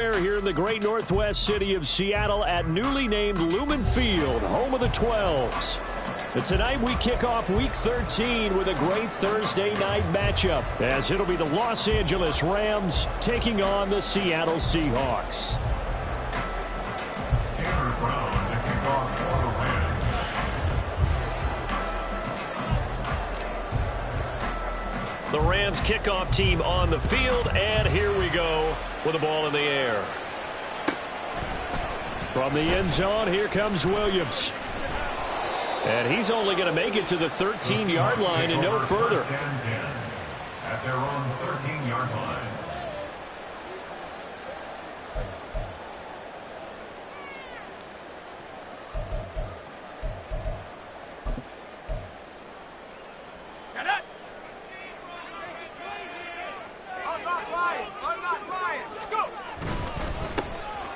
Here in the great northwest city of Seattle at newly named Lumen Field, home of the 12s. And tonight we kick off Week 13 with a great Thursday night matchup, as it'll be the Los Angeles Rams taking on the Seattle Seahawks. The Rams kickoff team on the field, and here we go with the ball in the air. From the end zone, here comes Williams. And he's only going to make it to the 13-yard line and no further. At their own 13-yard line.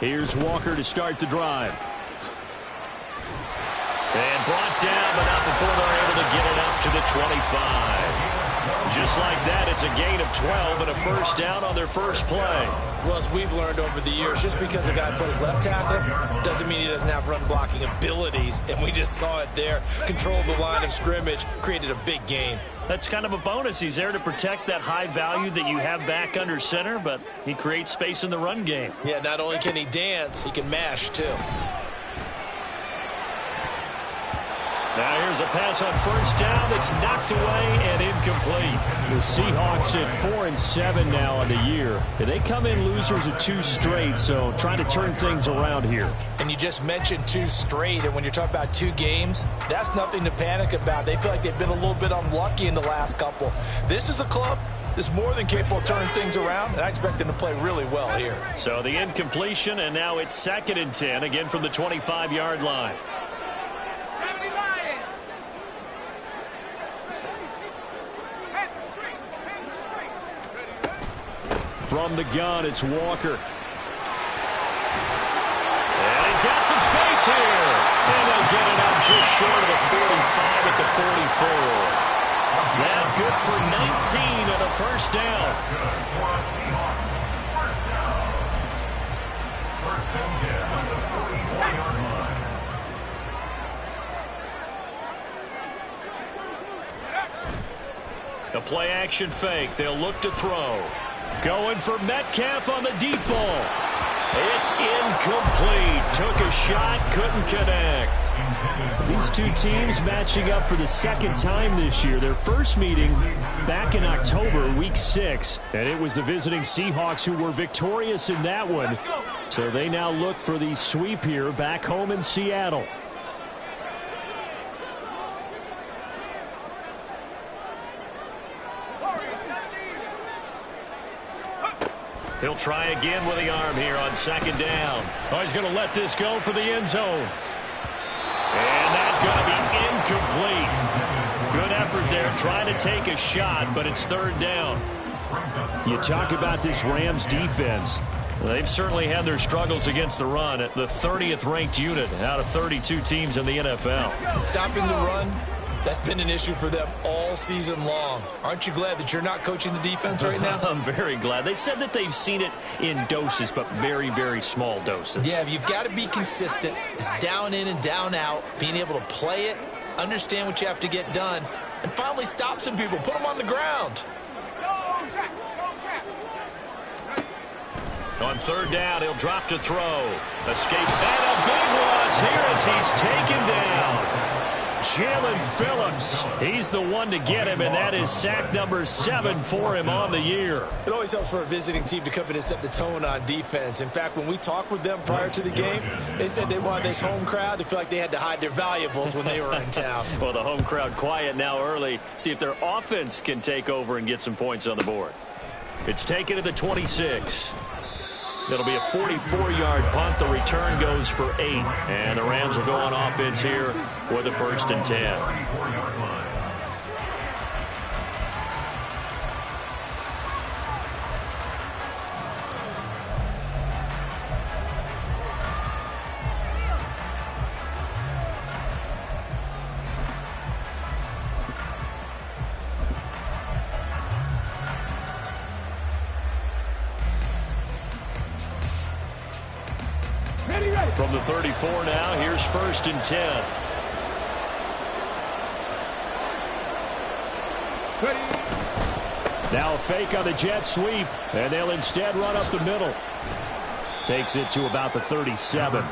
Here's Walker to start the drive. And brought down, but not before they're able to get it up to the 25. Just like that, it's a gain of 12 and a first down on their first play. Well, as we've learned over the years, just because a guy plays left tackle doesn't mean he doesn't have run blocking abilities. And we just saw it there. Controlled the line of scrimmage, created a big gain. That's kind of a bonus. He's there to protect that high value that you have back under center, but he creates space in the run game. Yeah, not only can he dance, he can mash too. Now here's a pass on first down that's knocked away and incomplete. The Seahawks at 4-7 now on the year. They come in losers of 2 straight, so trying to turn things around here. And you just mentioned 2 straight, and when you're talking about 2 games, that's nothing to panic about. They feel like they've been a little bit unlucky in the last couple. This is a club that's more than capable of turning things around, and I expect them to play really well here. So the incompletion, and now it's 2nd and 10, again from the 25-yard line. From the gun, it's Walker. And he's got some space here. And they'll get it up just short of the 45 at the 44. That good for 19 and a first down. A play action fake. They'll look to throw. Going for Metcalf on the deep ball. It's incomplete. Took a shot, couldn't connect. These 2 teams matching up for the 2nd time this year. Their first meeting back in October, Week 6. And it was the visiting Seahawks who were victorious in that one. So they now look for the sweep here back home in Seattle. He'll try again with the arm here on 2nd down. Oh, he's going to let this go for the end zone. And that's going to be incomplete. Good effort there trying to take a shot, but it's 3rd down. You talk about this Rams defense. They've certainly had their struggles against the run at the 30th ranked unit out of 32 teams in the NFL. Stopping the run, that's been an issue for them all season long. Aren't you glad that you're not coaching the defense right now? I'm very glad. They said that they've seen it in doses, but very, very small doses. Yeah, you've got to be consistent. It's down in and down out, being able to play it, understand what you have to get done, and finally stop some people, put them on the ground. On 3rd down, he'll drop to throw. Escape, and a big loss here as he's taken down. Jalen Phillips, he's the one to get him, and that is sack number 7 for him on the year. It always helps for a visiting team to come in and set the tone on defense. In fact, when we talked with them prior to the game, they said they wanted this home crowd to feel like they had to hide their valuables when they were in town. Well, the home crowd quiet now early. See if their offense can take over and get some points on the board. It's taken to the 26. It'll be a 44-yard punt. The return goes for 8. And the Rams will go on offense here with a 1st and 10. From the 34 now, here's 1st and 10. Now a fake on the jet sweep, and they'll instead run up the middle. Takes it to about the 37.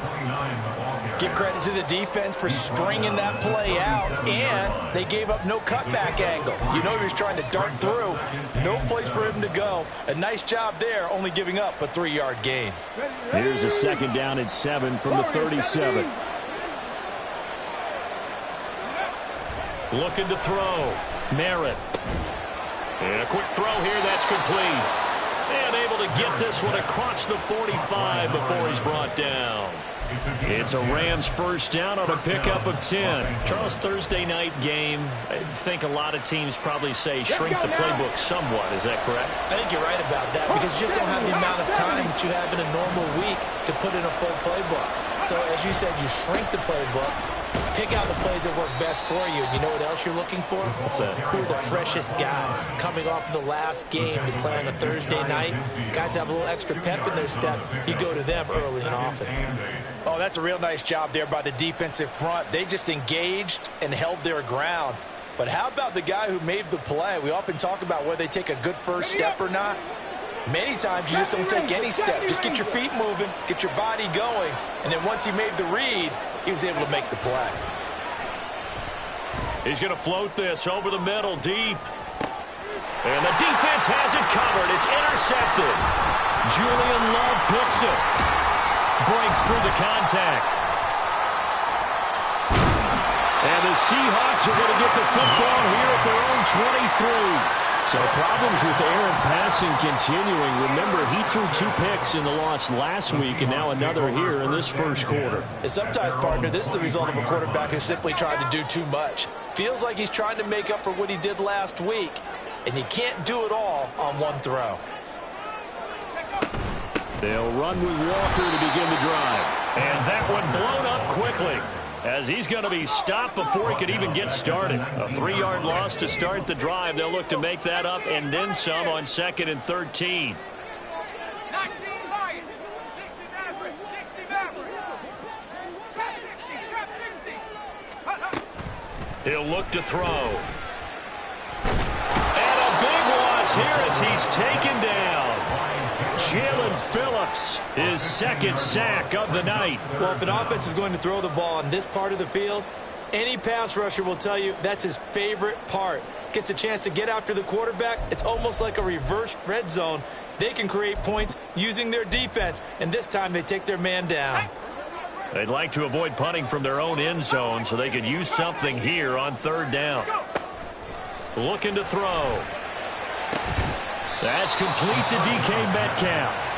Give credit to the defense for stringing that play out, and they gave up no cutback angle. You know he was trying to dart through. No place for him to go. A nice job there, only giving up a 3-yard gain. Here's a 2nd down and 7 from the 37. Looking to throw. Merritt. And a quick throw here, that's complete. And able to get this one across the 45 before he's brought down. It's a Rams 1st down on a pickup of 10. Charles, Thursday night game, I think a lot of teams probably say shrink the playbook somewhat. Is that correct? I think you're right about that because you just don't have the amount of time that you have in a normal week to put in a full playbook. So as you said, you shrink the playbook. Pick out the plays that work best for you. And you know what else you're looking for? What's that? Who are the freshest guys coming off of the last game to play on a Thursday night? Guys have a little extra pep in their step. You go to them early and often. Oh, that's a real nice job there by the defensive front. They just engaged and held their ground. But how about the guy who made the play? We often talk about whether they take a good first step or not. Many times you just don't take any step. Just get your feet moving, get your body going, and then once he made the read, he was able to make the play. He's going to float this over the middle, deep. And the defense has it covered. It's intercepted. Julian Love picks it. Breaks through the contact. And the Seahawks are going to get the football here at their own 23. So problems with Aaron passing continuing. Remember, he threw 2 picks in the loss last week, and now another here in this first quarter. And sometimes, partner, this is the result of a quarterback who's simply trying to do too much. Feels like he's trying to make up for what he did last week, and you can't do it all on one throw. They'll run with Walker to begin the drive. And that one blown up quickly, as he's going to be stopped before he could even get started. A 3-yard loss to start the drive. They'll look to make that up and then some on 2nd and 13. He'll look to throw. And a big loss here as he's taken down. Jalen Phillips, his 2nd sack of the night. Well, if an offense is going to throw the ball on this part of the field, any pass rusher will tell you that's his favorite part. Gets a chance to get after the quarterback. It's almost like a reverse red zone. They can create points using their defense, and this time they take their man down. They'd like to avoid punting from their own end zone so they could use something here on 3rd down. Looking to throw. That's complete to DK Metcalf.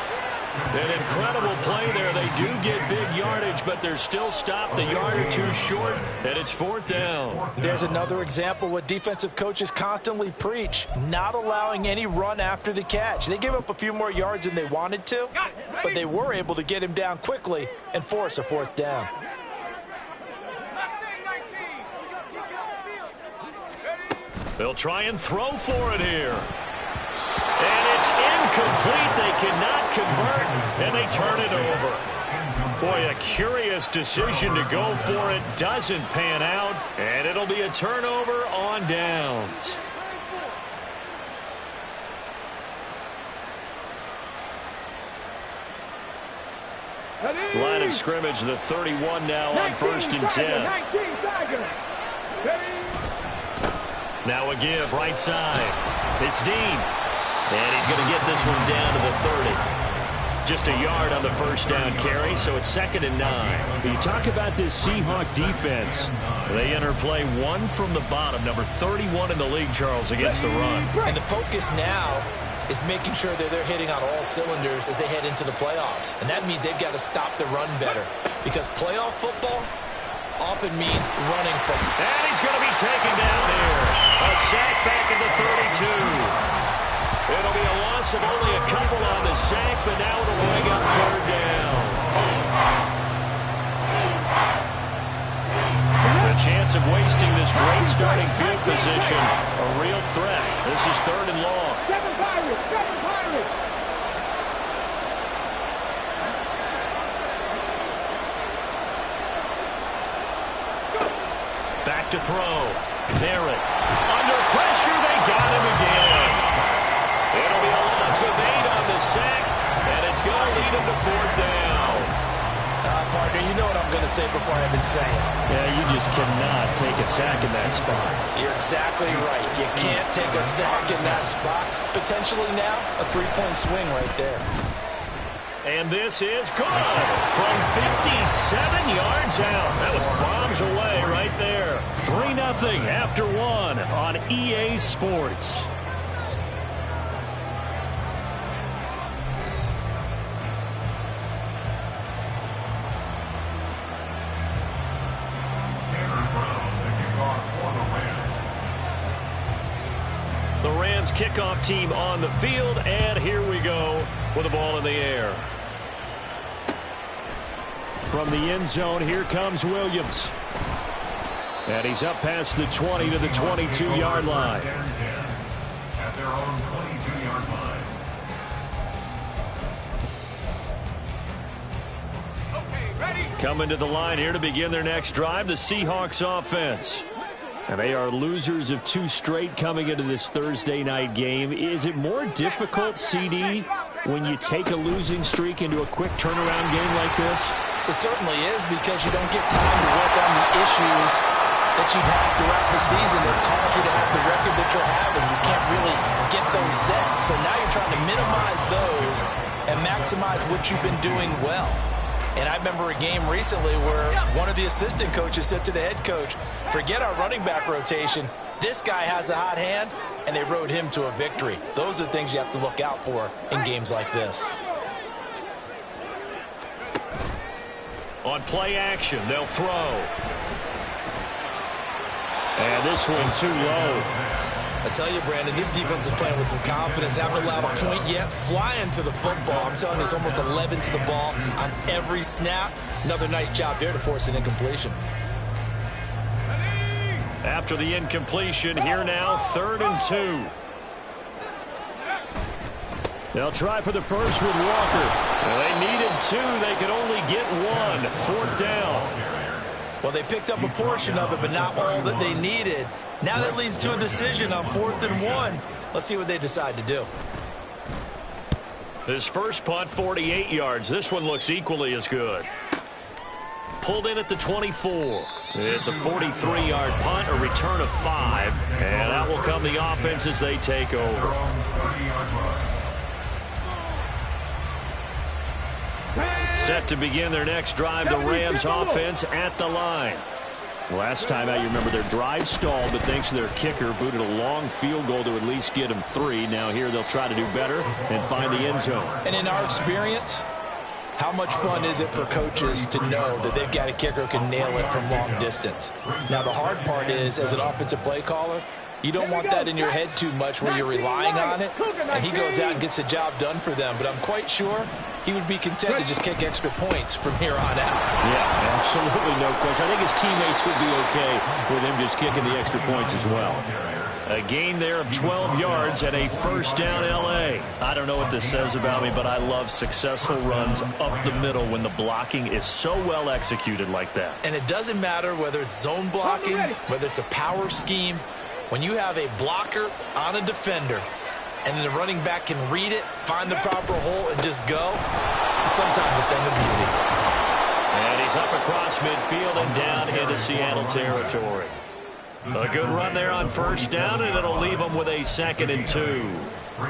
An incredible play there. They do get big yardage, but they're still stopped a yard or 2 short, and it's 4th down. There's another example what defensive coaches constantly preach, not allowing any run after the catch. They gave up a few more yards than they wanted to, but they were able to get him down quickly and force a 4th down. They'll try and throw for it here. And it's incomplete. They cannot convert, and they turn it over. Boy, a curious decision to go for it. Doesn't pan out, and it'll be a turnover on downs. Line of scrimmage, the 31 now on 1st and 10. Now a give, right side. It's Dean. And he's going to get this one down to the 30. Just a yard on the 1st down carry, so it's 2nd and 9. You talk about this Seahawk defense. They enter play 1 from the bottom, number 31 in the league, Charles, against the run. And the focus now is making sure that they're hitting on all cylinders as they head into the playoffs. And that means they've got to stop the run better, because playoff football often means running football. And he's going to be taken down here. A sack back at the 32. It'll be a loss of only a couple on the sack, but now it'll bring up 3rd down. The chance of wasting this great starting field position, a real threat. This is 3rd and long. back to throw. Merritt. Under pressure, they got him again. It'll be a loss of 8 on the sack, and it's going to lead him to 4th down. Parker, you know what I'm going to say before I even say it. Yeah, you just cannot take a sack in that spot. You're exactly right. You can't take a sack in that spot. Potentially now, a 3-point swing right there. And this is good from 57 yards out. That was bombs away right there. 3-0 after 1 on EA Sports. The Rams kickoff team on the field, and here we go with the ball in the air. From the end zone, here comes Williams. And he's up past the 20 to the 22-yard line. At their own 22-yard line. Coming to the line here to begin their next drive, the Seahawks offense. And they are losers of 2 straight coming into this Thursday night game. Is it more difficult, CD, when you take a losing streak into a quick turnaround game like this? It certainly is, because you don't get time to work on the issues that you've had throughout the season that caused you to have the record that you're having. You can't really get those set. So now you're trying to minimize those and maximize what you've been doing well. And I remember a game recently where one of the assistant coaches said to the head coach, forget our running back rotation. This guy has a hot hand, and they rode him to a victory. Those are things you have to look out for in games like this. On play action, they'll throw. And this one too low. I tell you, Brandon, this defense is playing with some confidence. Haven't allowed a point yet. Flying to the football. I'm telling you, it's almost 11 to the ball on every snap. Another nice job there to force an incompletion. After the incompletion, here now, 3rd and 2. They'll try for the first with Walker. Well, they needed 2. They could only get 1. 4th down. Well, they picked up a portion of it, but not all that they needed. Now that leads to a decision on 4th and 1. Let's see what they decide to do. His first punt, 48 yards. This one looks equally as good. Pulled in at the 24. It's a 43-yard punt, a return of 5. And that will come the offense as they take over. Set to begin their next drive, the Rams offense at the line. Last time out, you remember their drive stalled, but thanks to their kicker, booted a long field goal to at least get them 3. Now here they'll try to do better and find the end zone. And in our experience, how much fun is it for coaches to know that they've got a kicker who can nail it from long distance? Now, the hard part is, as an offensive play caller, you don't want that in your head too much where you're relying on it, and he goes out and gets the job done for them. But I'm quite sure he would be content to just kick extra points from here on out. Yeah, absolutely no question. I think his teammates would be okay with him just kicking the extra points as well. A gain there of 12 yards and a first down L.A. I don't know what this says about me, but I love successful runs up the middle when the blocking is so well executed like that. And it doesn't matter whether it's zone blocking, whether it's a power scheme. When you have a blocker on a defender and the running back can read it, find the proper hole, and just go, sometimes a thing of beauty. And he's up across midfield and down into Seattle territory. A good run there on first down, and it'll leave them with a 2nd and 2.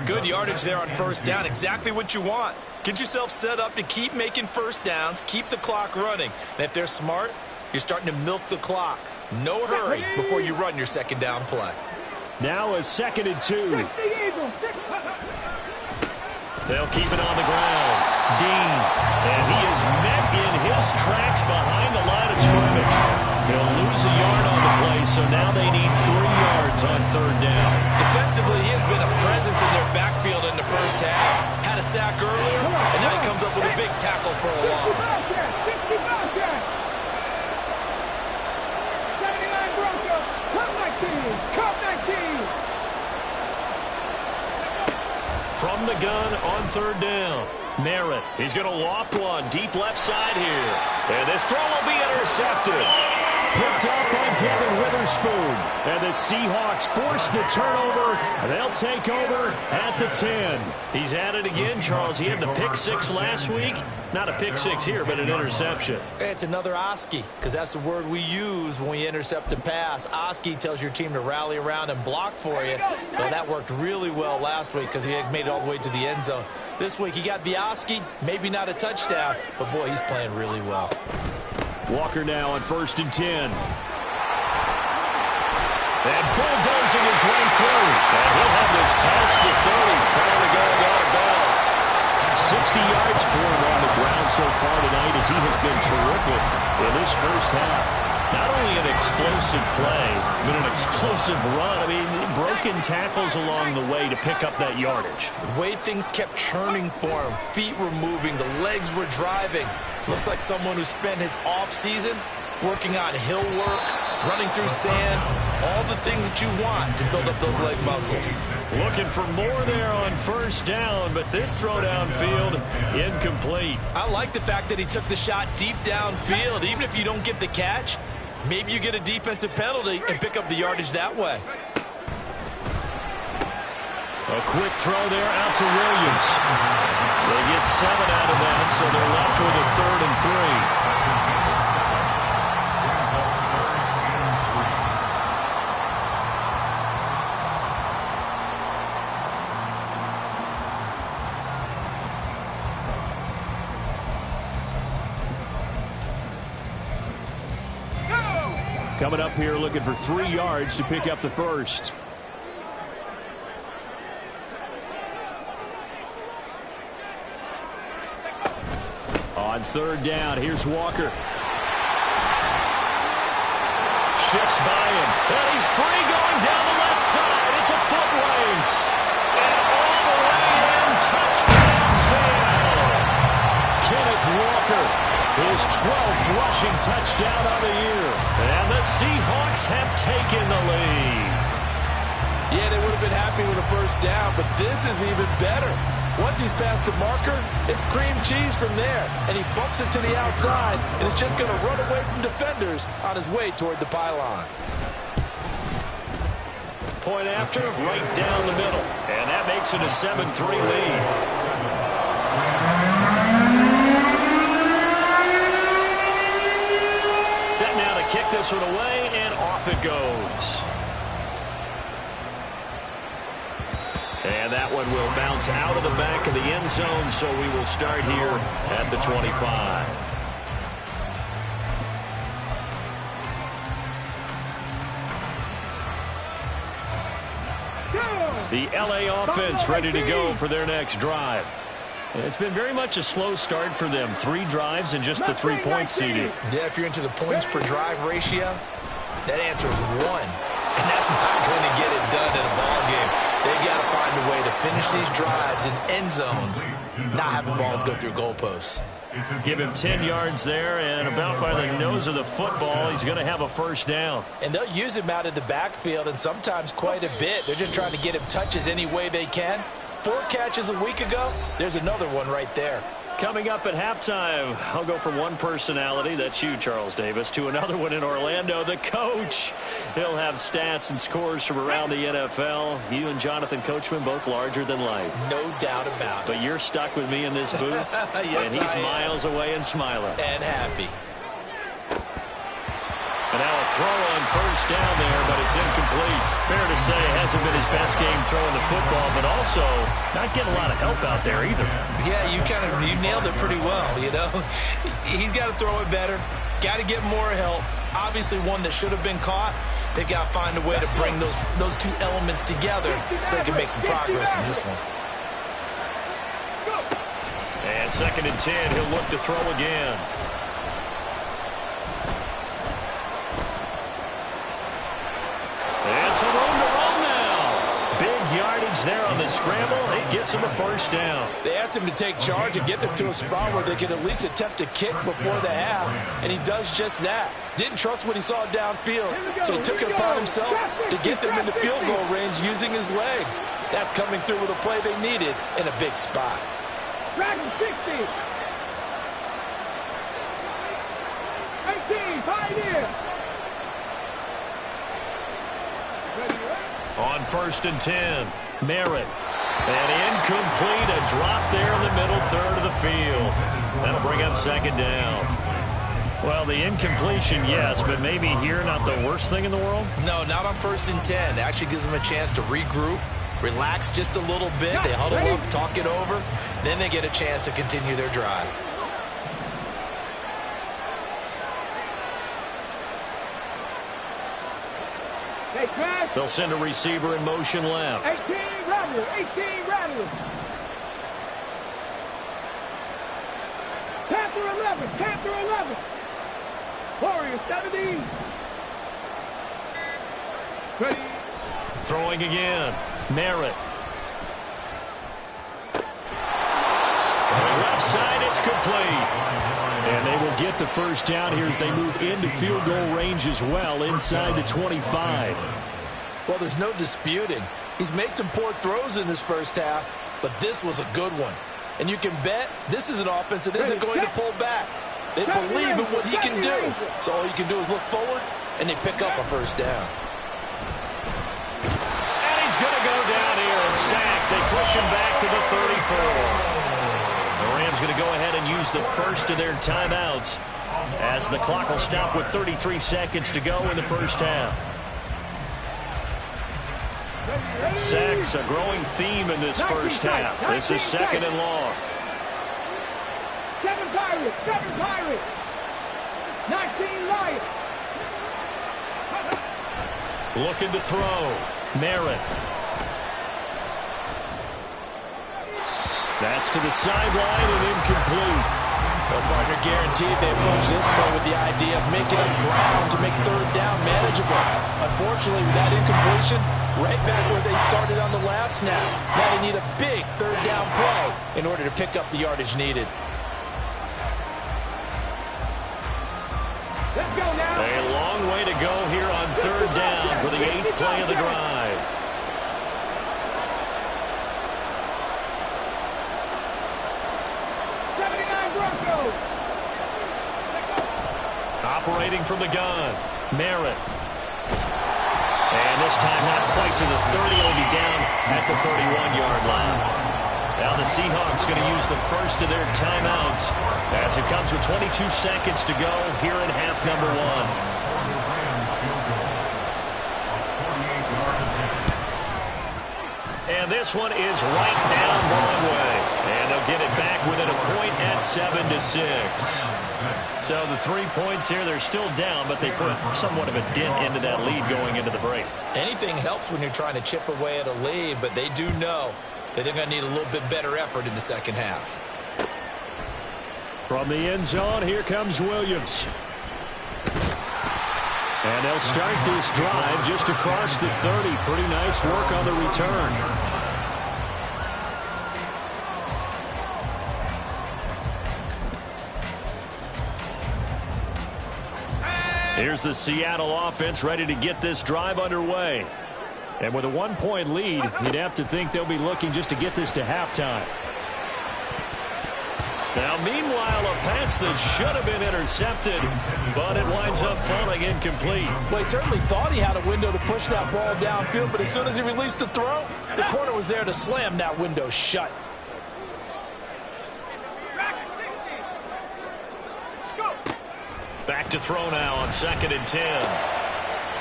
Good yardage there on first down. Exactly what you want. Get yourself set up to keep making first downs, keep the clock running. And if they're smart, you're starting to milk the clock. No hurry before you run your second down play. Now a 2nd and 2. They'll keep it on the ground. Dean, and he is met in his tracks behind the line of scrimmage. He'll lose a yard on the play, so now they need 3 yards on 3rd down. Defensively, he has been a presence in their backfield in the first half. Had a sack earlier, and now he comes up with a big tackle for a loss. From the gun on 3rd down. Merritt, he's going to loft one deep left side here. And this throw will be intercepted. Picked up by Devin Witherspoon. And the Seahawks force the turnover. They'll take over at the 10. He's at it again, Charles. He had the pick six last week. Not a pick six here, but an interception. It's another Oski, because that's the word we use when we intercept a pass. Oski tells your team to rally around and block for you. Well, that worked really well last week because he had made it all the way to the end zone. This week he got the Oski, maybe not a touchdown, but boy, he's playing really well. Walker now on 1st and 10. And bulldozing his way through. And he'll have this past the 30 prior to going out of bounds. 60 yards for him on the ground so far tonight as he has been terrific in this first half. Not only an explosive play, but an explosive run. I mean, broken tackles along the way to pick up that yardage. The way things kept churning for him, feet were moving, the legs were driving. Looks like someone who spent his off-season working on hill work, running through sand, all the things that you want to build up those leg muscles. Looking for more there on 1st down, but this throw downfield incomplete. I like the fact that he took the shot deep downfield. Even if you don't get the catch, maybe you get a defensive penalty and pick up the yardage that way. A quick throw there out to Williams. They get 7 out of that, so they're left with a 3rd and 3. Coming up here looking for 3 yards to pick up the first. On 3rd down, here's Walker. Shifts by him. And he's free going down the left side. It's a foot race. And all the way in, touchdown Seattle. Kenneth Walker, his 12th rushing touchdown of the year. And the Seahawks have taken the lead. Yeah, they would have been happy with a first down, but this is even better. Once he's past the marker, it's cream cheese from there. And he bumps it to the outside, and it's just going to run away from defenders on his way toward the pylon. Point after, right down the middle. And that makes it a 7-3 lead. Set now to kick this one away, and off it goes. And that one will bounce out of the back of the end zone, so we will start here at the 25. The LA offense ready to go for their next drive. It's been very much a slow start for them. 3 drives and just the 3 points seeded. Yeah, if you're into the points per drive ratio, that answer is 1. And that's not going to get it done in a ball game. They've got to find a way to finish these drives in end zones, not having balls go through goalposts. Give him 10 yards there, and about by the nose of the football, he's going to have a first down. And they'll use him out of the backfield, and sometimes quite a bit. They're just trying to get him touches any way they can. 4 catches a week ago, there's another one right there. Coming up at halftime, I'll go from one personality, that's you, Charles Davis, to another one in Orlando, the coach. He'll have stats and scores from around the NFL. You and Jonathan Coachman, both larger than life. No doubt about it. But you're stuck with me in this booth, yes, and he's miles away and smiling. And happy. And now a throw on first down there, but it's incomplete. Fair to say it hasn't been his best game throwing the football, but also not getting a lot of help out there either. Yeah, you nailed it pretty well, you know. He's got to throw it better. Got to get more help. Obviously one that should have been caught. They've got to find a way to bring those 2 elements together so they can make some progress in this one. And 2nd and 10, he'll look to throw again. And some room to run now. Big yardage there on the scramble. It gets him a first down. They asked him to take charge and get them to a spot where they could at least attempt a kick before the half, and he does just that. Didn't trust what he saw downfield, so he took it upon himself to get them into field goal range using his legs. That's coming through with a play they needed in a big spot. Dragon 60. 18, Pioneer. On 1st and 10, Merritt. And incomplete, a drop there in the middle third of the field. That'll bring up 2nd down. Well, the incompletion, yes, but maybe here not the worst thing in the world? No, not on 1st and 10. It actually gives them a chance to regroup, relax just a little bit. They huddle up, talk it over. Then they get a chance to continue their drive. They'll send a receiver in motion left. 18, Rattler. 18, Rattler. Panther 11. Panther 11. Warrior 17. Ready. Throwing again. Merritt. Left side, it's complete. And they will get the first down here as they move into field goal range as well inside the 25. Well, there's no disputing. He's made some poor throws in this first half, but this was a good one. And you can bet this is an offense that isn't going to pull back. They believe in what he can do. So all you can do is look forward, and they pick up a first down. And he's going to go down here, a sack. They push him back to the 34. The Rams going to go ahead and use the first of their timeouts as the clock will stop with 33 seconds to go in the first half. Sacks, a growing theme in this first half. This is 2nd and long. 7 Pirates, 7 Pirates. 19 Lions. Looking to throw. Merritt. That's to the sideline and incomplete. Well, partner, guaranteed they approach this play with the idea of making up ground to make 3rd down manageable. Unfortunately, with that incompletion, right back where they started on the last snap. Now they need a big 3rd down play in order to pick up the yardage needed. Let's go now. A long way to go here on 3rd down for the 8th play of the drive. Operating from the gun, Merritt. And this time not quite to the 30, will be down at the 31-yard line. Now the Seahawks going to use the first of their timeouts as it comes with 22 seconds to go here in half number 1. And this one is right down Broadway. And they'll get it back within a point at 7-6. So the 3 points here, they're still down, but they put somewhat of a dent into that lead going into the break. Anything helps when you're trying to chip away at a lead, but they do know that they're going to need a little bit better effort in the second half. From the end zone, here comes Williams. And they'll start this drive just across the 30. Pretty nice work on the return. Here's the Seattle offense ready to get this drive underway. And with a 1-point lead, you'd have to think they'll be looking just to get this to halftime. Now, meanwhile, a pass that should have been intercepted, but it winds up falling incomplete. Well, he certainly thought he had a window to push that ball downfield, but as soon as he released the throw, the corner was there to slam that window shut. Back to throw now on 2nd and 10.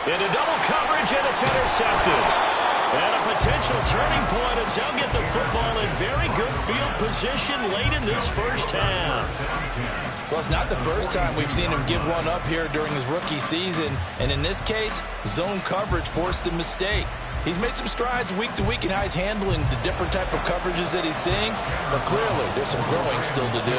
Into double coverage, and it's intercepted. And a potential turning point as they'll get the football in very good field position late in this first half. Well, it's not the first time we've seen him give one up here during his rookie season. And in this case, zone coverage forced the mistake. He's made some strides week to week in how he's handling the different type of coverages that he's seeing. But clearly, there's some growing still to do.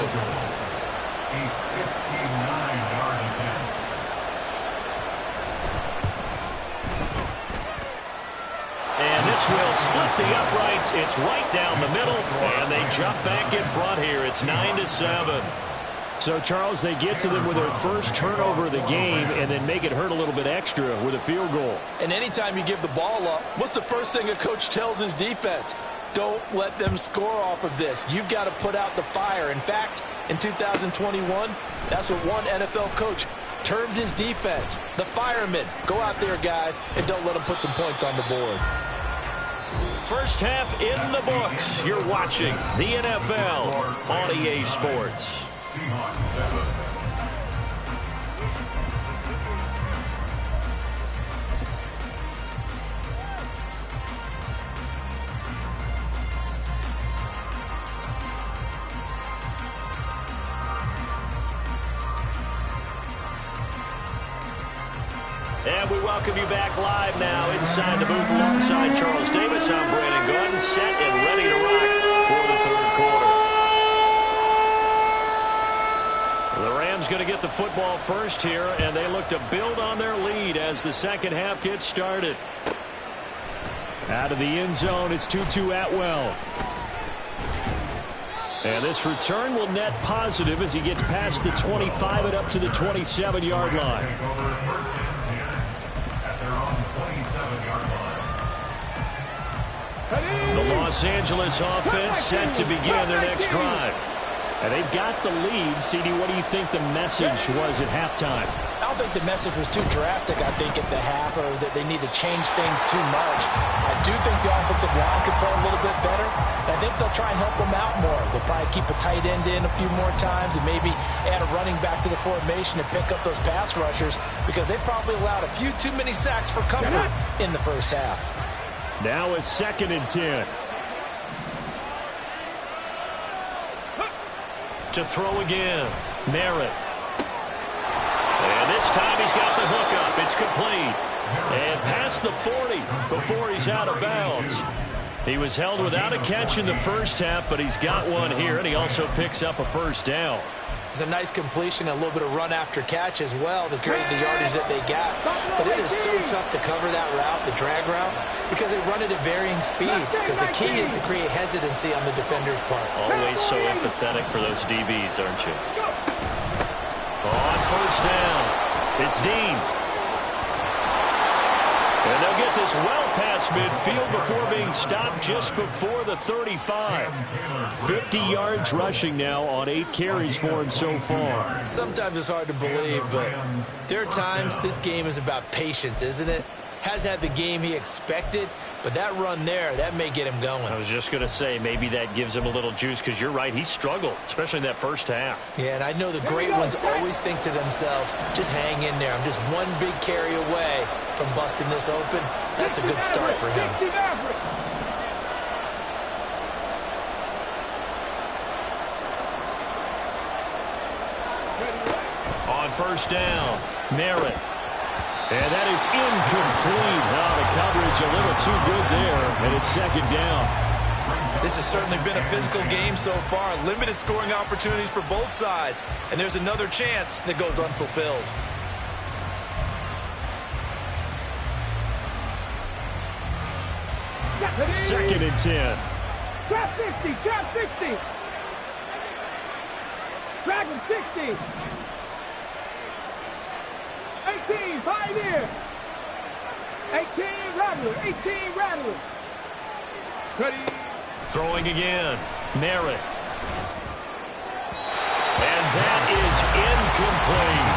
And this will split the uprights. It's right down the middle, and they jump back in front here. It's 9-7. So, Charles, they get to them with their first turnover of the game and then make it hurt a little bit extra with a field goal. And anytime you give the ball up, what's the first thing a coach tells his defense? Don't let them score off of this. You've got to put out the fire. In fact, in 2021, that's what one NFL coach termed his defense. The firemen. Go out there, guys, and don't let them put some points on the board. First half in the books. You're watching the NFL on EA Sports. Seahawks 7. And we welcome you back live now inside the booth alongside Charles Davis. I'm Brandon Gordon, set and ready to rock for the third quarter. The Rams going to get the football first here, and they look to build on their lead as the second half gets started. Out of the end zone, it's Tutu Atwell. And this return will net positive as he gets past the 25 and up to the 27-yard line. The Los Angeles offense set to begin their next drive. And they've got the lead. CD, what do you think the message was at halftime? I don't think the message was too drastic, I think, at the half, or that they need to change things too much. I do think the offensive line could play a little bit better. And I think they'll try and help them out more. They'll probably keep a tight end in a few more times and maybe add a running back to the formation and pick up those pass rushers, because they probably allowed a few too many sacks for comfort in the first half. Now a 2nd and 10. To throw again. Merritt. And this time he's got the hook up. It's complete. And past the 40 before he's out of bounds. He was held without a catch in the first half, but he's got one here, and he also picks up a first down. It's a nice completion, a little bit of run after catch as well to create the yardage that they got. But it is so tough to cover that route, the drag route, because they run it at varying speeds, because the key is to create hesitancy on the defender's part. Always so empathetic for those DBs, aren't you? On first down, it's Dean. And they'll get this well past midfield before being stopped just before the 35. 50 yards rushing now on 8 carries for him so far. Sometimes it's hard to believe, but there are times this game is about patience, isn't it? Hasn't had the game he expected, but that run there, that may get him going. I was just going to say, maybe that gives him a little juice, because you're right, he struggled, especially in that first half. Yeah, and I know the great ones always think to themselves, just hang in there. I'm just one big carry away from busting this open. That's a good start for him. On first down, Merritt. And that is incomplete. The coverage a little too good there, and it's 2nd down. This has certainly been a physical game so far. Limited scoring opportunities for both sides. And there's another chance that goes unfulfilled. Second and 10. Trap 60, trap 60. Drag him 60. 18, Pioneer. 18, Rattler. 18, Rattler. Ready. Throwing again. Merritt. And that is incomplete.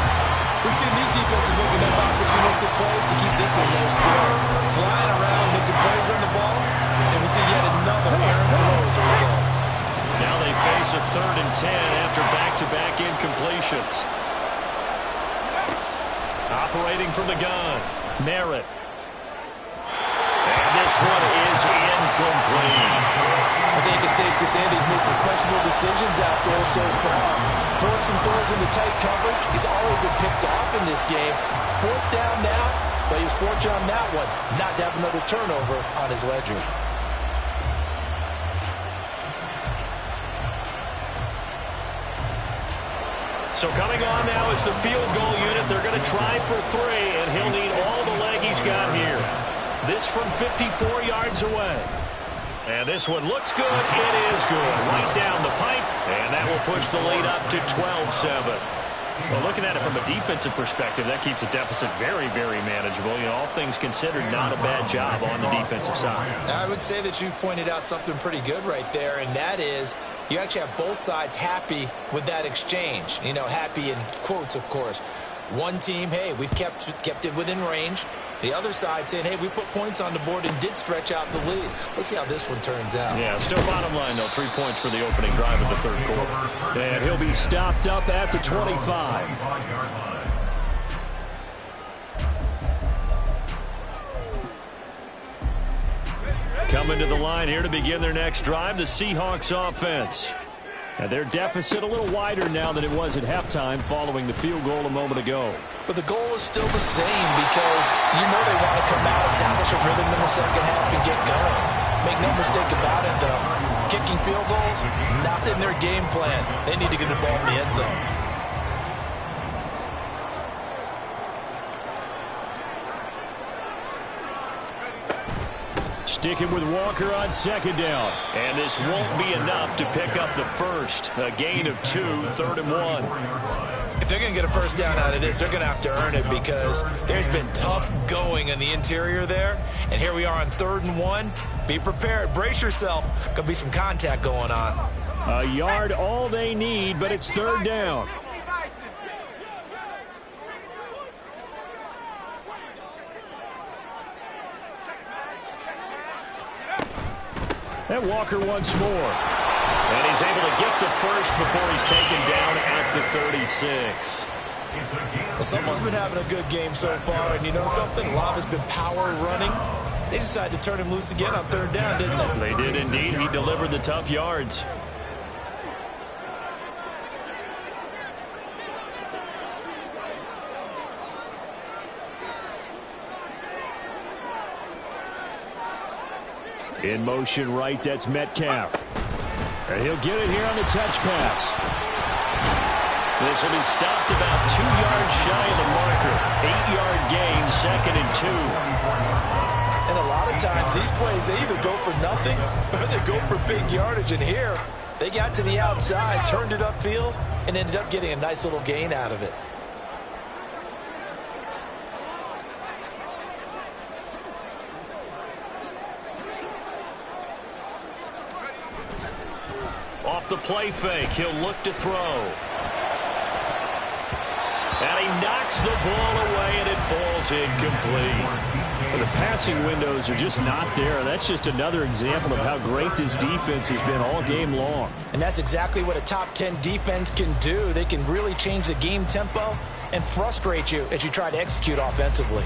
We've seen these defenses make enough opportunistic plays to keep this one low score. Flying around, making plays on the ball, and we see yet another errant throw as a result. Now they face a 3rd and 10 after back-to-back incompletions. Operating from the gun, Merritt. And this one is incomplete. I think it's safe to say that he's made some questionable decisions out there so far. Forced some throws into tight coverage. He's always been picked off in this game. 4th down now, but he was fortunate on that one not to have another turnover on his ledger. So coming on now is the field goal unit. They're going to try for 3, and he'll need all the leg he's got here. This from 54 yards away. And this one looks good. It is good. Right down the pipe, and that will push the lead up to 12-7. Well, looking at it from a defensive perspective, that keeps the deficit very, very manageable. You know, all things considered, not a bad job on the defensive side. I would say that you've pointed out something pretty good right there, and that is you actually have both sides happy with that exchange. You know, happy in quotes, of course. One team, hey, we've kept it within range. The other side saying, hey, we put points on the board and did stretch out the lead. Let's see how this one turns out. Yeah, still bottom line, though, 3 points for the opening drive of the third quarter. And he'll be stopped up at the 25. Coming to the line here to begin their next drive, the Seahawks offense. And their deficit a little wider now than it was at halftime following the field goal a moment ago. But the goal is still the same because you know they want to come out, establish a rhythm in the second half, and get going. Make no mistake about it, though. Kicking field goals, not in their game plan. They need to get the ball in the end zone. Sticking with Walker on second down. And this won't be enough to pick up the first. A gain of 2, 3rd and 1. If they're going to get a first down out of this, they're going to have to earn it because there's been tough going in the interior there. And here we are on 3rd and 1. Be prepared. Brace yourself. Going to be some contact going on. A yard all they need, but it's 3rd down. And Walker once more. And he's able to get the first before he's taken down at the 36. Well, someone's been having a good game so far, and you know something? A lot has been power running. They decided to turn him loose again on 3rd down, didn't they? They did indeed. He delivered the tough yards. In motion right, that's Metcalf. And he'll get it here on the touch pass. This will be stopped about 2 yards shy of the marker. 8-yard gain, 2nd and 2. And a lot of times these plays, they either go for nothing or they go for big yardage. And here, they got to the outside, turned it upfield, and ended up getting a nice little gain out of it. Off the play fake, he'll look to throw. And he knocks the ball away, and it falls incomplete. Well, the passing windows are just not there. That's just another example of how great this defense has been all game long. And that's exactly what a top 10 defense can do. They can really change the game tempo and frustrate you as you try to execute offensively.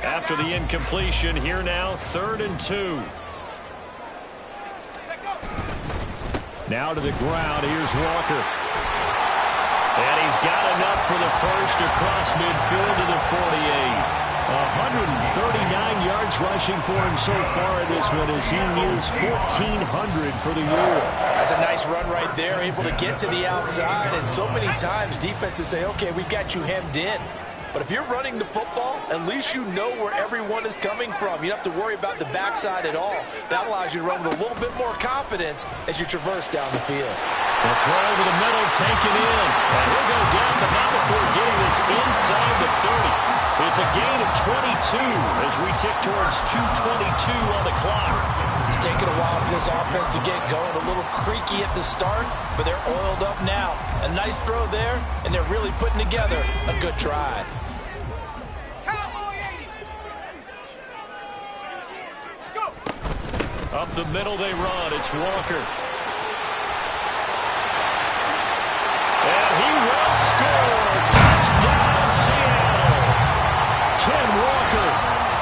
After the incompletion, here now, 3rd and 2. Now to the ground, here's Walker. And he's got enough for the first across midfield to the 48. 139 yards rushing for him so far in this one as he nears 1,400 for the year. That's a nice run right there, able to get to the outside. And so many times defenses say, okay, we've got you hemmed in. But if you're running the football, at least you know where everyone is coming from. You don't have to worry about the backside at all. That allows you to run with a little bit more confidence as you traverse down the field. The throw over the middle, taken in. And he'll go down, but not before getting this inside the 30. It's a gain of 22 as we tick towards 2:22 on the clock. It's taken a while for this offense to get going. A little creaky at the start, but they're oiled up now. A nice throw there, and they're really putting together a good drive. Up the middle they run. It's Walker. And he will score. Touchdown, Seattle. Ken Walker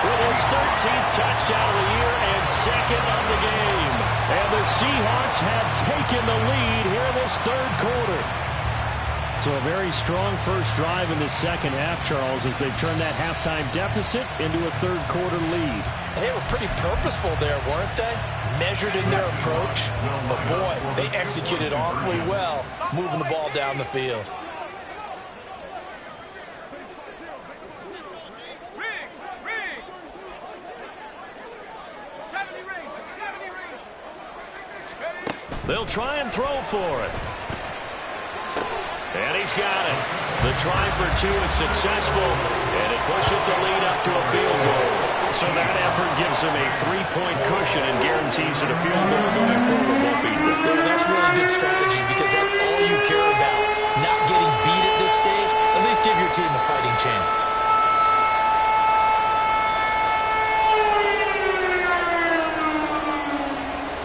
with his 13th touchdown of the year and 2nd of the game. And the Seahawks have taken the lead here in this 3rd quarter. So a very strong first drive in the second half, Charles, as they turn that halftime deficit into a 3rd quarter lead. They were pretty purposeful there, weren't they? Measured in their approach. But boy, they executed awfully well, moving the ball down the field. They'll try and throw for it. And he's got it. The try for two is successful, and it pushes the lead up to a field goal. So that effort gives him a 3-point cushion and guarantees that a field goal going forward won't beat them. Yeah, that's really good strategy because that's all you care about. Not getting beat at this stage, at least give your team a fighting chance.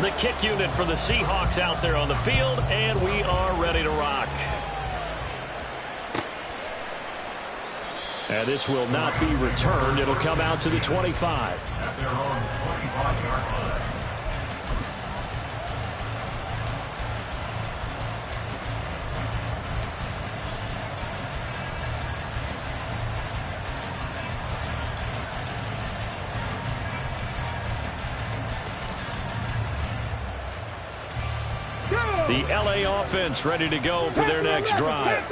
The kick unit for the Seahawks out there on the field, and we are ready to rock. And this will not be returned. It'll come out to the 25. At their own 25-yard line. The LA offense ready to go for their next drive.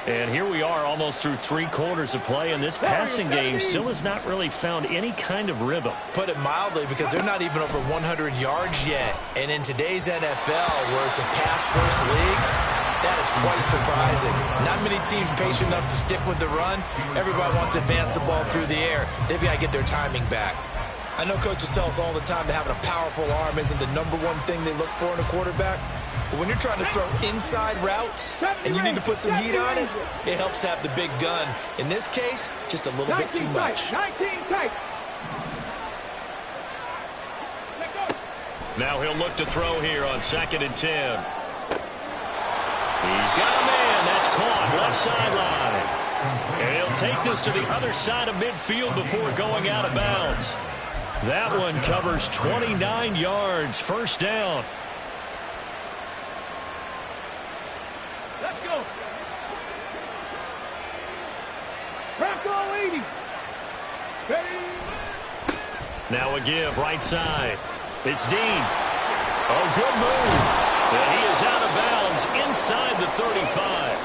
And here we are almost through 3 quarters of play, and this passing game still has not really found any kind of rhythm. Put it mildly, because they're not even over 100 yards yet. And in today's NFL, where it's a pass-first league, that is quite surprising. Not many teams patient enough to stick with the run. Everybody wants to advance the ball through the air. They've got to get their timing back. I know coaches tell us all the time that having a powerful arm isn't the #1 thing they look for in a quarterback. But when you're trying to throw inside routes and you need to put some heat on it, it helps have the big gun. In this case, just a little bit too much. Now he'll look to throw here on 2nd and 10. He's got a man. That's caught left sideline. And he'll take this to the other side of midfield before going out of bounds. That one covers 29 yards. First down. Let's go. Crack all 80. Steady. Now a give right side. It's Dean. Oh, good move. And he is out of bounds inside the 35.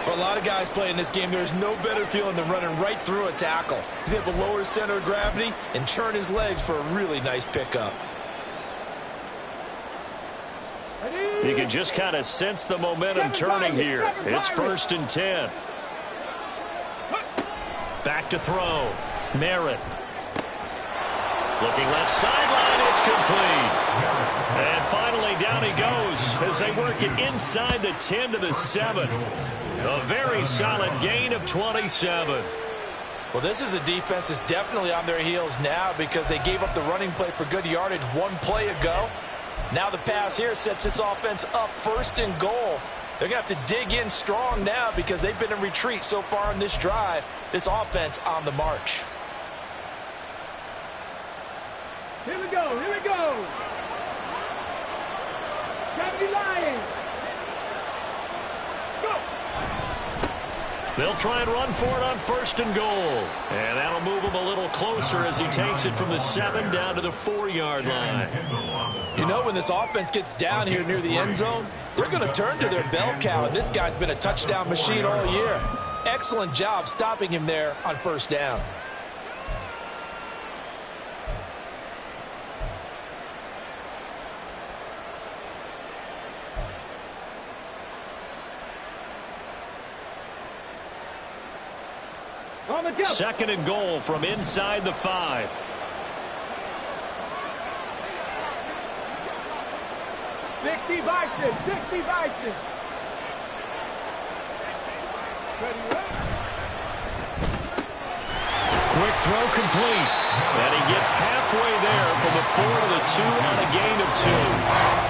For a lot of guys playing this game, there's no better feeling than running right through a tackle. He's able to lower his center of gravity and churn his legs for a really nice pickup. You can just kind of sense the momentum turning here. It's 1st and 10. Back to throw. Merritt. Looking left sideline. It's complete. And finally down he goes as they work it inside the 10 to the 7. A very solid gain of 27. Well, this is a defense that's definitely on their heels now because they gave up the running play for good yardage 1 play ago. Now the pass here sets this offense up 1st and goal. They're going to have to dig in strong now because they've been in retreat so far in this drive. This offense on the march. Here we go. Here we go. 70 Lions. Let's go. They'll try and run for it on 1st and goal. And that'll move him a little closer as he takes it from the 7 down to the 4-yard line. You know, when this offense gets down here near the end zone, they're going to turn to their bell cow, and this guy's been a touchdown machine all year. Excellent job stopping him there on 1st down. On the jump. 2nd and goal from inside the 5. Sixty Bison. Quick throw complete. And he gets halfway there from the 4 to the 2 on a gain of 2.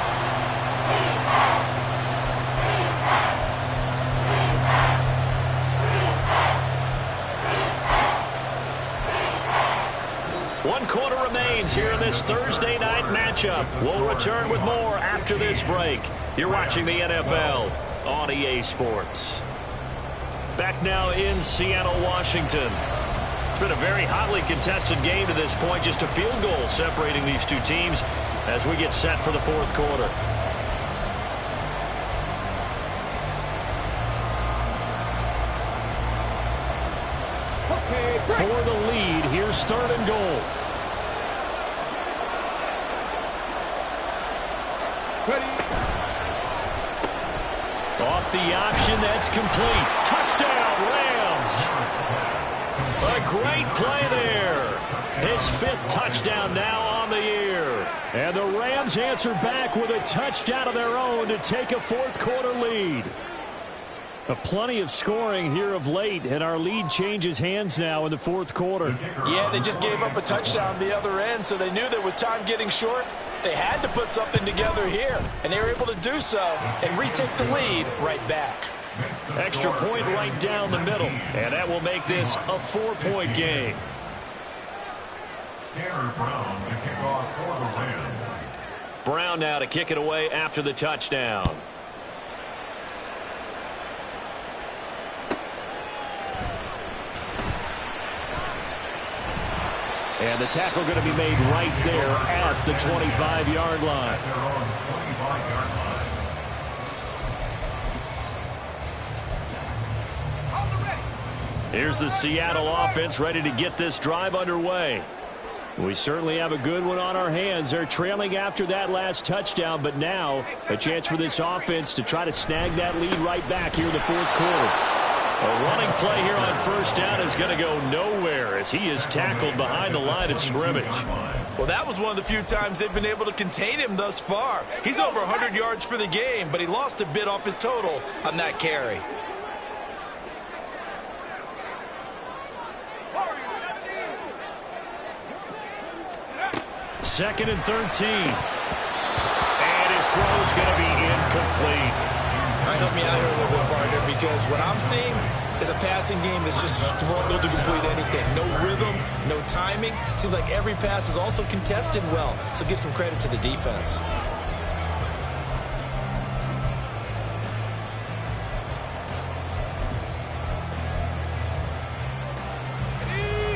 One quarter remains here in this Thursday night matchup. We'll return with more after this break. You're watching the NFL on EA Sports. Back now in Seattle, Washington. It's been a very hotly contested game to this point. Just a field goal separating these two teams as we get set for the 4th quarter. For the lead, here's 3rd and goal. Off the option, that's complete. Touchdown, Rams. A great play there. His 5th touchdown now on the year. And the Rams answer back with a touchdown of their own to take a 4th quarter lead. Plenty of scoring here of late, and our lead changes hands now in the 4th quarter. Yeah, they just gave up a touchdown on the other end, so they knew that with time getting short, they had to put something together here, and they were able to do so and retake the lead right back. Extra point right down the middle, and that will make this a 4-point game. Tanner Brown to kick off for the Rams. Brown now to kick it away after the touchdown. And the tackle going to be made right there at the 25-yard line. Their own 25-yard line. Here's the Seattle offense ready to get this drive underway. We certainly have a good one on our hands. They're trailing after that last touchdown, but now a chance for this offense to try to snag that lead right back here in the 4th quarter. A running play here on 1st down is going to go nowhere as he is tackled behind the line of scrimmage. Well, that was one of the few times they've been able to contain him thus far. He's over 100 yards for the game, but he lost a bit off his total on that carry. Second and 13. And his throw is going to be incomplete. All right, help me out here a little bit, partner, because what I'm seeing is a passing game that's just struggled to complete anything. No rhythm, no timing. Seems like every pass is also contested well, so give some credit to the defense.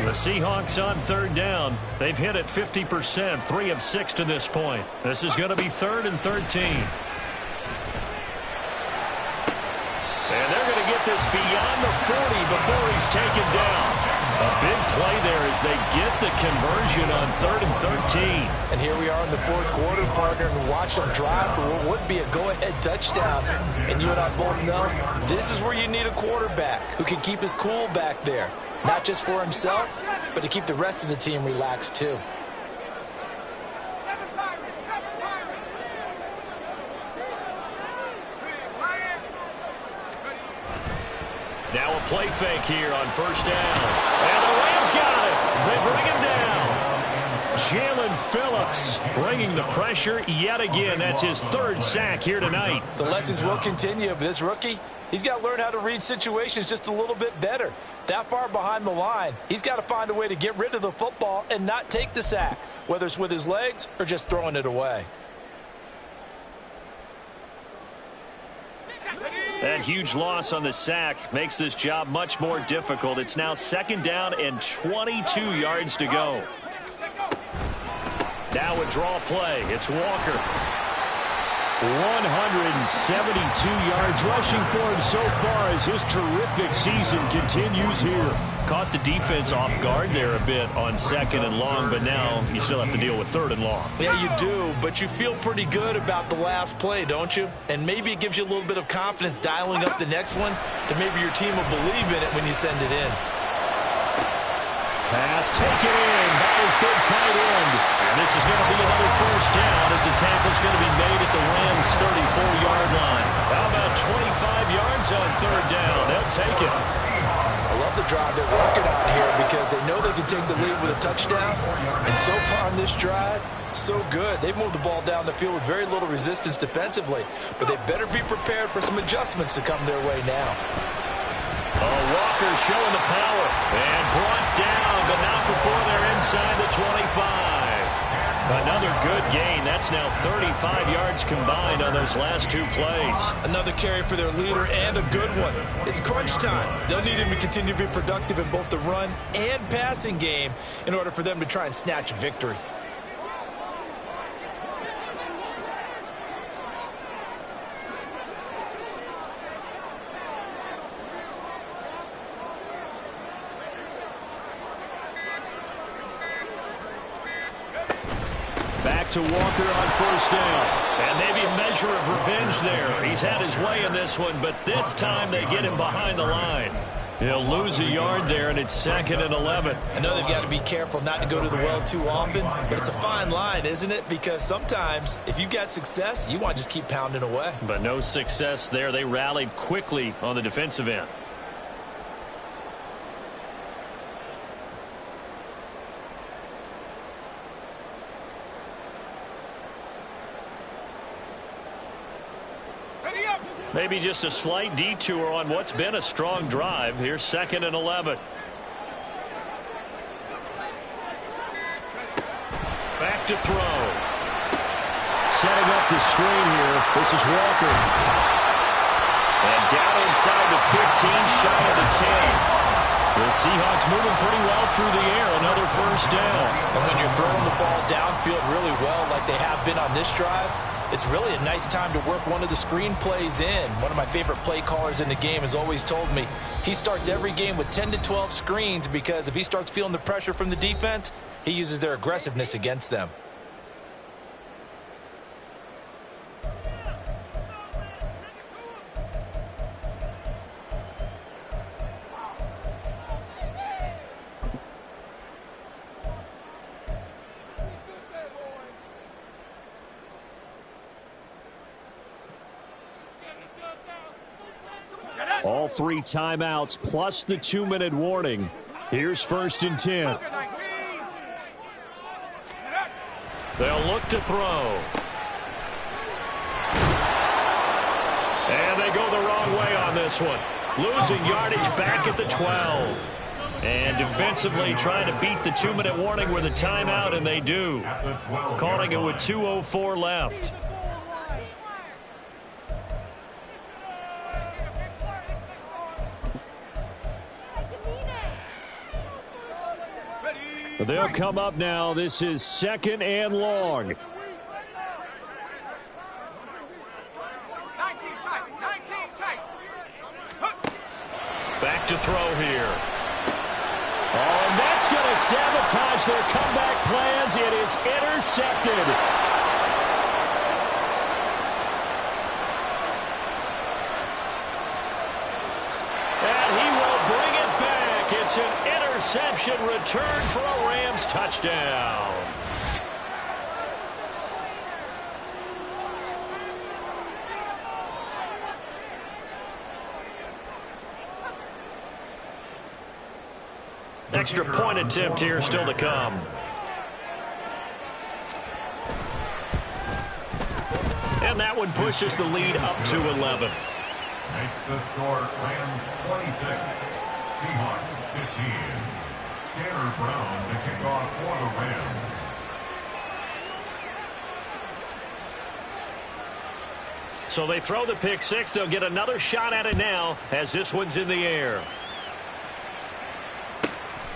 The Seahawks on 3rd down. They've hit it 50%, 3 of 6 to this point. This is going to be 3rd and 13. And they're going to get this beyond the 40 before he's taken down. A big play there as they get the conversion on 3rd and 13. And here we are in the 4th quarter, partner, and watch them drive for what would be a go-ahead touchdown. And you and I both know this is where you need a quarterback who can keep his cool back there. Not just for himself, but to keep the rest of the team relaxed too. Now a play fake here on 1st down. And the Rams got it. They bring him down. Jalen Phillips bringing the pressure yet again. That's his 3rd sack here tonight. The lessons will continue, but this rookie, he's got to learn how to read situations just a little bit better. That far behind the line, he's got to find a way to get rid of the football and not take the sack, whether it's with his legs or just throwing it away. That huge loss on the sack makes this job much more difficult. It's now 2nd down and 22 yards to go. Now a draw play. It's Walker. 172 yards rushing for him so far as his terrific season continues here. Caught the defense off guard there a bit on 2nd and long, but now you still have to deal with 3rd and long. Yeah, you do, but you feel pretty good about the last play, don't you? And maybe it gives you a little bit of confidence dialing up the next one that maybe your team will believe in it when you send it in. Pass taken in by his big tight end. And this is going to be another 1st down as the tackle's going to be made at the Rams' 34-yard line. How about 25 yards on 3rd down? They'll take it. I love the drive they're working on here because they know they can take the lead with a touchdown. And so far on this drive, so good. They've moved the ball down the field with very little resistance defensively. But they better be prepared for some adjustments to come their way now. Walker showing the power and brought down, but not before they're inside the 25. Another good gain. That's now 35 yards combined on those last 2 plays. Another carry for their leader and a good one. It's crunch time. They'll need him to continue to be productive in both the run and passing game in order for them to try and snatch a victory. to Walker on first down. And maybe a measure of revenge there. He's had his way in this one, but this time they get him behind the line. He'll lose a yard there, and it's 2nd and 11. I know they've got to be careful not to go to the well too often, but it's a fine line, isn't it? Because sometimes if you've got success, you want to just keep pounding away. But no success there. They rallied quickly on the defensive end. Maybe just a slight detour on what's been a strong drive. Here's 2nd and 11. Back to throw. Setting up the screen here. This is Walker. And down inside the 15, shy of the 10. The Seahawks moving pretty well through the air. Another first down. And when you're throwing the ball downfield really well like they have been on this drive, it's really a nice time to work one of the screen plays in. One of my favorite play callers in the game has always told me he starts every game with 10 to 12 screens because if he starts feeling the pressure from the defense, he uses their aggressiveness against them. All 3 timeouts plus the 2-minute warning. Here's 1st and 10. They'll look to throw. And they go the wrong way on this one. Losing yardage back at the 12. And defensively trying to beat the 2-minute warning with a timeout, and they do. Calling it with 2:04 left. They'll come up now. This is 2nd and long. 19 tight. Back to throw here. Oh, and that's going to sabotage their comeback plans. It is intercepted. And he will bring it back. It's an interception return for a Rams touchdown. Extra point attempt here still to come. And that one pushes the lead up to 11. Makes the score Rams 26, Seahawks 15. Tanner Brown to kick off for the Rams. So they throw the pick six. They'll get another shot at it now as this one's in the air.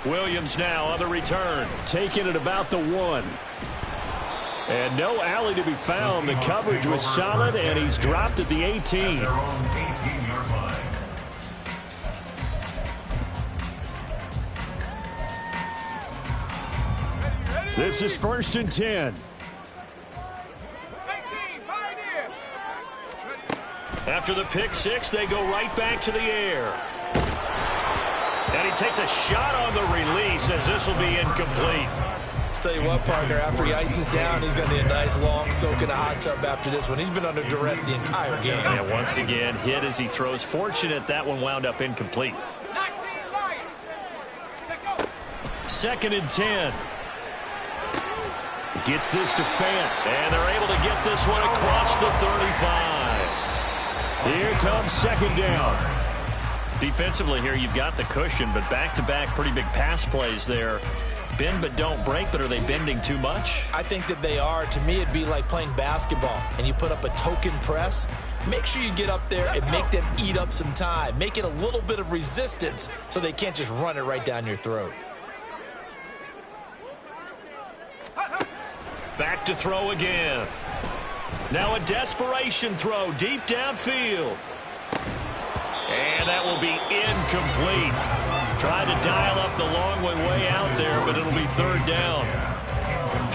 Williams now on the return, taking it about the 1. And no alley to be found. The coverage was solid, and he's dropped at the 18. Their own 18-yard line. This is 1st and 10. After the pick six, they go right back to the air. And he takes a shot on the release as this will be incomplete. Tell you what, partner, after he ices down, he's going to need a nice long soak in a hot tub after this one. He's been under duress the entire game. And once again, hit as he throws. Fortunate that one wound up incomplete. 2nd and 10. Gets this to Fant, and they're able to get this one across the 35. Here comes 2nd down. Defensively here, you've got the cushion, but back-to-back pretty big pass plays there. Bend but don't break, but are they bending too much? I think that they are. To me, it'd be like playing basketball, and you put up a token press. Make sure you get up there and make them eat up some time. Make it a little bit of resistance so they can't just run it right down your throat. Back to throw again. Now a desperation throw deep downfield. And that will be incomplete. Tried to dial up the long way out there, but it'll be 3rd down.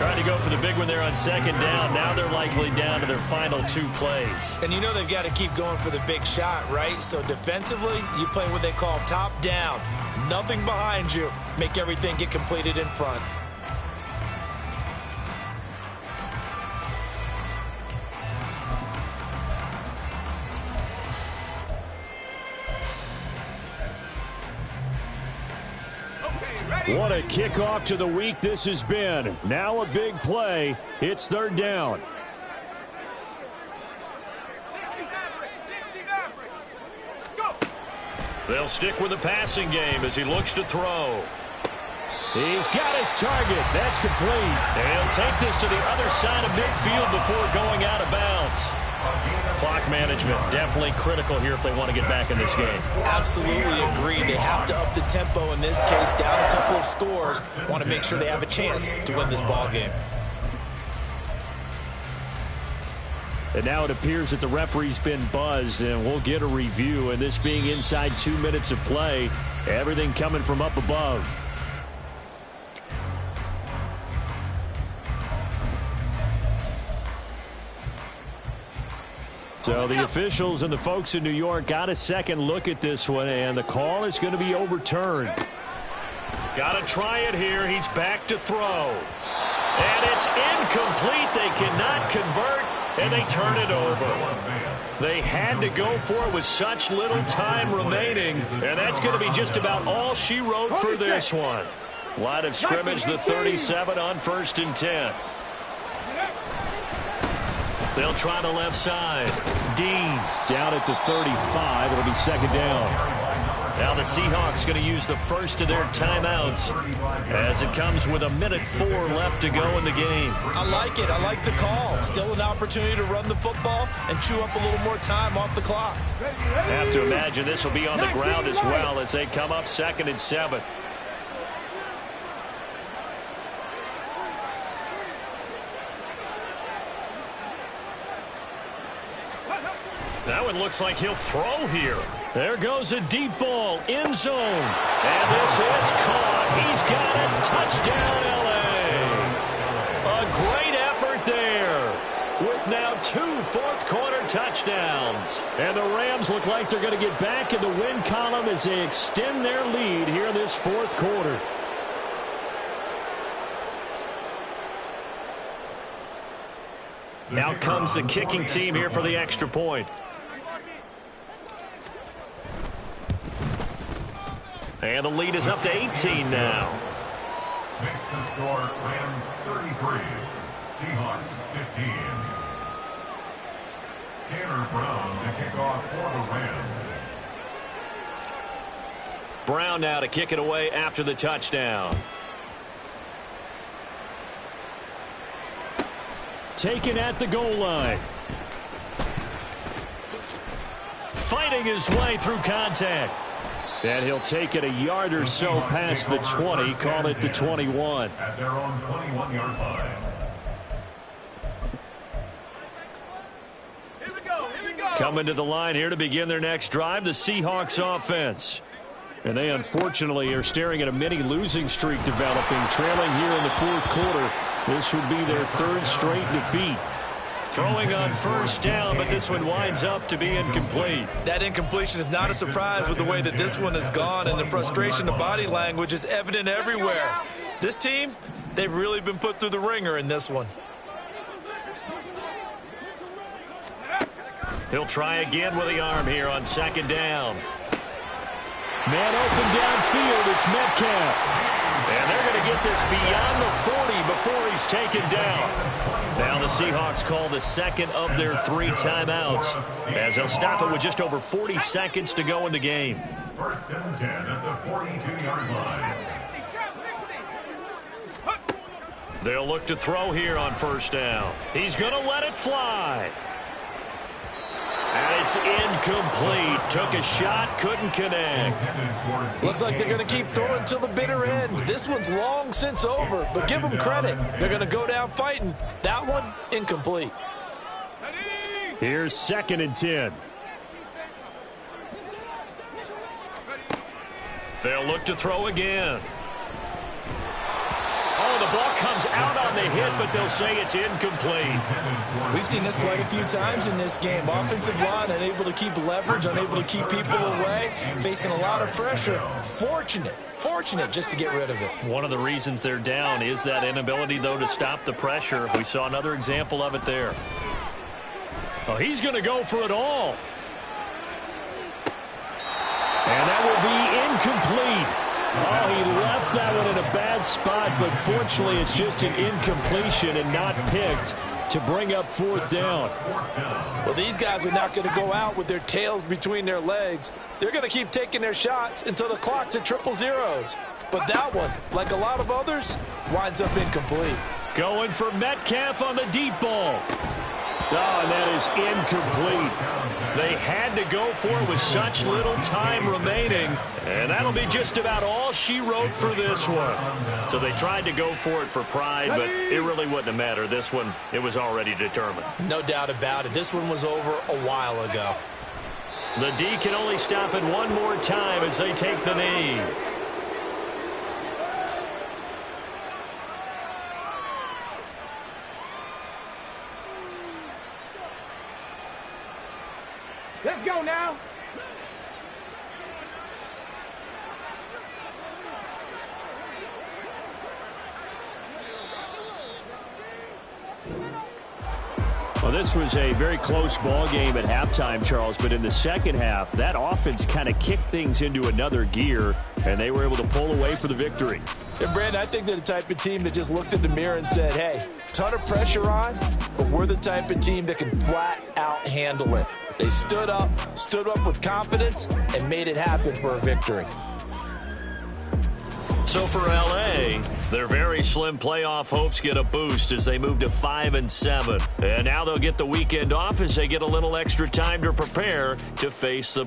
Trying to go for the big one there on second down. Now they're likely down to their final 2 plays. And you know they've got to keep going for the big shot, right? So defensively, you play what they call top down. Nothing behind you. Make everything get completed in front. What a kickoff to the week this has been. Now a big play. It's third down. They'll stick with the passing game as he looks to throw. He's got his target. That's complete. And he'll take this to the other side of midfield before going out of bounds. Clock management definitely critical here if they want to get back in this game. Absolutely agree. They have to up the tempo in this case, down a couple of scores. Want to make sure they have a chance to win this ball game. And now it appears that the referee's been buzzed, and we'll get a review. And this being inside 2 minutes of play, everything coming from up above. So the officials and the folks in New York got a second look at this one, and the call is going to be overturned. Got to try it here. He's back to throw. And it's incomplete. They cannot convert, and they turn it over. They had to go for it with such little time remaining, and that's going to be just about all she wrote for this one. Line of scrimmage, the 37 on 1st and 10. They'll try the left side. Dean down at the 35. It'll be second down. Now the Seahawks going to use the first of their timeouts as it comes with 1:04 left to go in the game. I like it. I like the call. Still an opportunity to run the football and chew up a little more time off the clock. Have to imagine this will be on the ground as well as they come up 2nd and 7. That one looks like he'll throw here. There goes a deep ball, end zone. And this is caught. He's got it. Touchdown, L.A. A great effort there with now 2 fourth-quarter touchdowns. And the Rams look like they're going to get back in the win column as they extend their lead here in this 4th quarter. Out comes the kicking team here for the extra point. And the lead is up to 18 now. Makes the score Rams 33, Seahawks 15. Tanner Brown to kick off for the Rams. Brown now to kick it away after the touchdown. Taken at the goal line. Fighting his way through contact. And he'll take it a yard or so past the 20, call it the 21. At their own 21-yard line. Coming to the line here to begin their next drive, the Seahawks offense. And they unfortunately are staring at a mini losing streak developing, trailing here in the 4th quarter. This would be their 3rd straight defeat. Throwing on 1st down, but this one winds up to be incomplete. That incompletion is not a surprise with the way that this one has gone, and the frustration, the body language is evident everywhere. This team, they've really been put through the ringer in this one. He'll try again with the arm here on 2nd down. Man open downfield, it's Metcalf. And they're going to get this beyond the 40 before he's taken down. Now the Seahawks call the 2nd of their 3 timeouts as they'll stop it with just over 40 seconds to go in the game. 1st and 10 at the 42-yard line. They'll look to throw here on 1st down. He's going to let it fly. And it's incomplete. Took a shot, couldn't connect. Looks like they're going to keep throwing till the bitter end. This one's long since over, but give them credit. They're going to go down fighting. That one, incomplete. Here's 2nd and 10. They'll look to throw again. Oh, the ball comes out on the hit, but they'll say it's incomplete. We've seen this quite a few times in this game. Offensive line unable to keep leverage, unable to keep people away, facing a lot of pressure. Fortunate just to get rid of it. One of the reasons they're down is that inability, though, to stop the pressure. We saw another example of it there. Oh, he's going to go for it all. And that will be incomplete. Oh, he left that one in a bad spot, but fortunately it's just an incompletion and not picked to bring up fourth down. Well, these guys are not going to go out with their tails between their legs. They're going to keep taking their shots until the clock's at 000. But that one, like a lot of others, winds up incomplete. Going for Metcalf on the deep ball. Oh, and that is incomplete. They had to go for it with such little time remaining, and that'll be just about all she wrote for this one. So they tried to go for it for pride, but it really wouldn't have mattered. This one, it was already determined. No doubt about it. This one was over a while ago. The D can only stop it one more time as they take the knee. Let's go now. Well, this was a very close ball game at halftime, Charles, but in the second half, that offense kind of kicked things into another gear, and they were able to pull away for the victory. And, Brandon, I think they're the type of team that just looked in the mirror and said, hey, ton of pressure on, but we're the type of team that can flat out handle it. They stood up with confidence, and made it happen for a victory. So for L.A., their very slim playoff hopes get a boost as they move to 5-7. And now they'll get the weekend off as they get a little extra time to prepare to face the